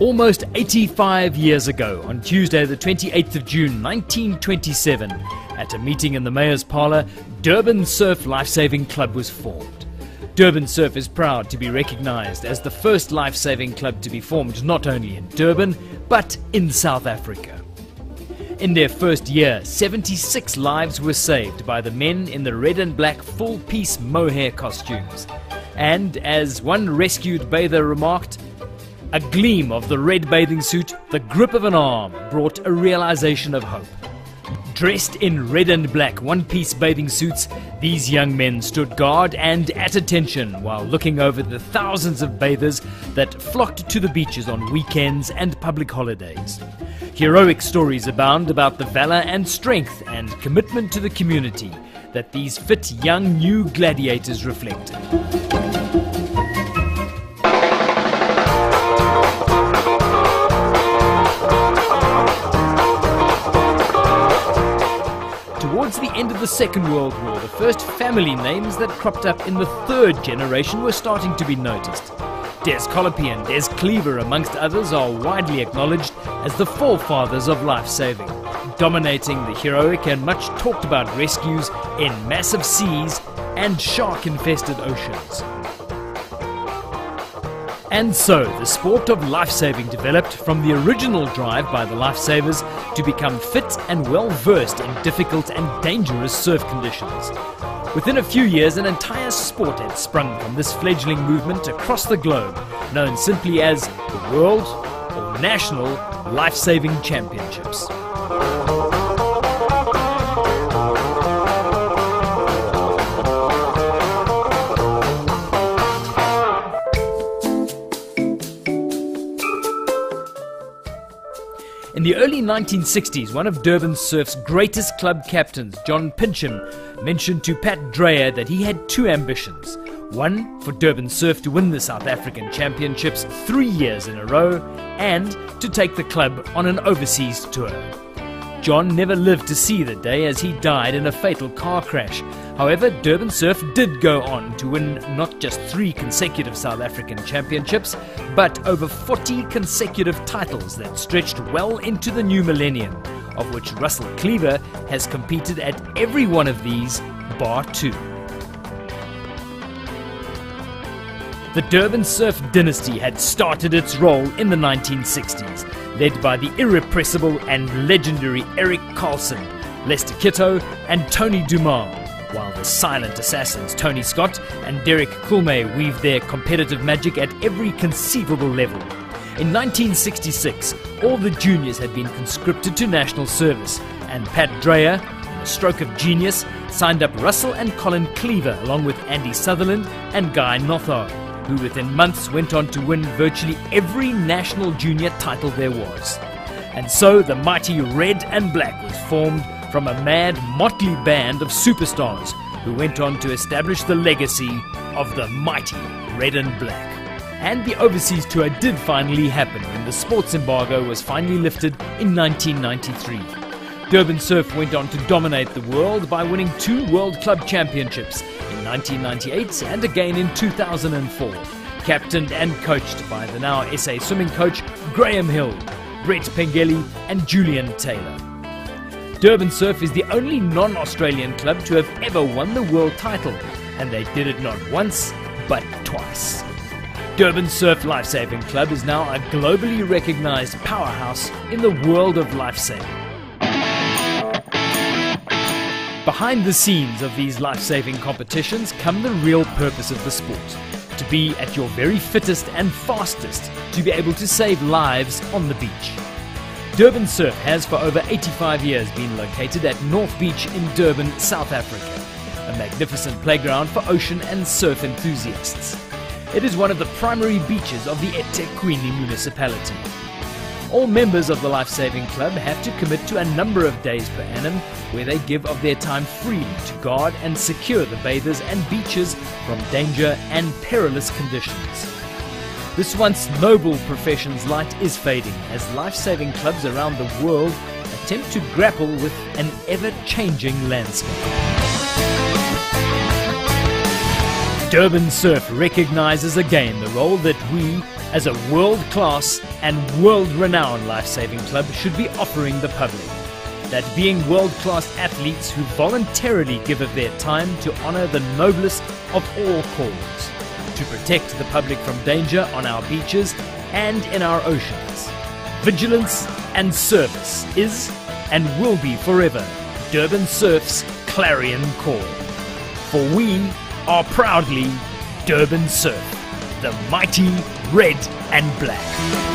Almost 85 years ago, on Tuesday the 28th of June 1927, at a meeting in the Mayor's Parlour, Durban Surf Lifesaving Club was formed. Durban Surf is proud to be recognised as the first lifesaving club to be formed not only in Durban, but in South Africa. In their first year, 76 lives were saved by the men in the red and black full-piece mohair costumes. And as one rescued bather remarked, "A gleam of the red bathing suit, the grip of an arm, brought a realization of hope." Dressed in red and black one-piece bathing suits, these young men stood guard and at attention while looking over the thousands of bathers that flocked to the beaches on weekends and public holidays. Heroic stories abound about the valor and strength and commitment to the community that these fit young new gladiators reflected. Towards the end of the Second World War, the first family names that cropped up in the third generation were starting to be noticed. Des Colopy and Des Cleaver, amongst others, are widely acknowledged as the forefathers of life-saving, dominating the heroic and much talked about rescues in massive seas and shark-infested oceans. And so, the sport of lifesaving developed from the original drive by the lifesavers to become fit and well-versed in difficult and dangerous surf conditions. Within a few years, an entire sport had sprung from this fledgling movement across the globe, known simply as the World or National Lifesaving Championships. In the early 1960s, one of Durban Surf's greatest club captains, John Pincham, mentioned to Pat Dreyer that he had two ambitions. One, for Durban Surf to win the South African Championships 3 years in a row, and to take the club on an overseas tour. John never lived to see the day as he died in a fatal car crash. However, Durban Surf did go on to win not just 3 consecutive South African championships, but over 40 consecutive titles that stretched well into the new millennium, of which Russell Cleaver has competed at every one of these, bar 2. The Durban Surf dynasty had started its role in the 1960s, led by the irrepressible and legendary Eric Carlson, Lester Kitto and Tony Dumas, while the silent assassins Tony Scott and Derek Coulmay weaved their competitive magic at every conceivable level. In 1966, all the juniors had been conscripted to national service, and Pat Dreyer, in a stroke of genius, signed up Russell and Colin Cleaver along with Andy Sutherland and Guy Nothar, who within months went on to win virtually every national junior title there was. And so the mighty Red and Black was formed from a mad, motley band of superstars who went on to establish the legacy of the mighty Red and Black. And the overseas tour did finally happen when the sports embargo was finally lifted in 1993. Durban Surf went on to dominate the world by winning 2 World Club Championships in 1998 and again in 2004, captained and coached by the now SA swimming coach Graham Hill, Brett Pengeli and Julian Taylor. Durban Surf is the only non-Australian club to have ever won the world title, and they did it not once, but twice. Durban Surf Lifesaving Club is now a globally recognized powerhouse in the world of lifesaving. Behind the scenes of these life-saving competitions come the real purpose of the sport: to be at your very fittest and fastest to be able to save lives on the beach. Durban Surf has for over 85 years been located at North Beach in Durban, South Africa, a magnificent playground for ocean and surf enthusiasts. It is one of the primary beaches of the eThekwini municipality. All members of the Lifesaving Club have to commit to a number of days per annum where they give of their time freely to guard and secure the bathers and beaches from danger and perilous conditions. This once noble profession's light is fading as life-saving clubs around the world attempt to grapple with an ever-changing landscape. Durban Surf recognizes again the role that we, as a world-class and world-renowned life-saving club, should be offering the public. That being world-class athletes who voluntarily give of their time to honor the noblest of all calls, to protect the public from danger on our beaches and in our oceans. Vigilance and service is and will be forever Durban Surf's clarion call. For we are proudly Durban Surf, the mighty red and black.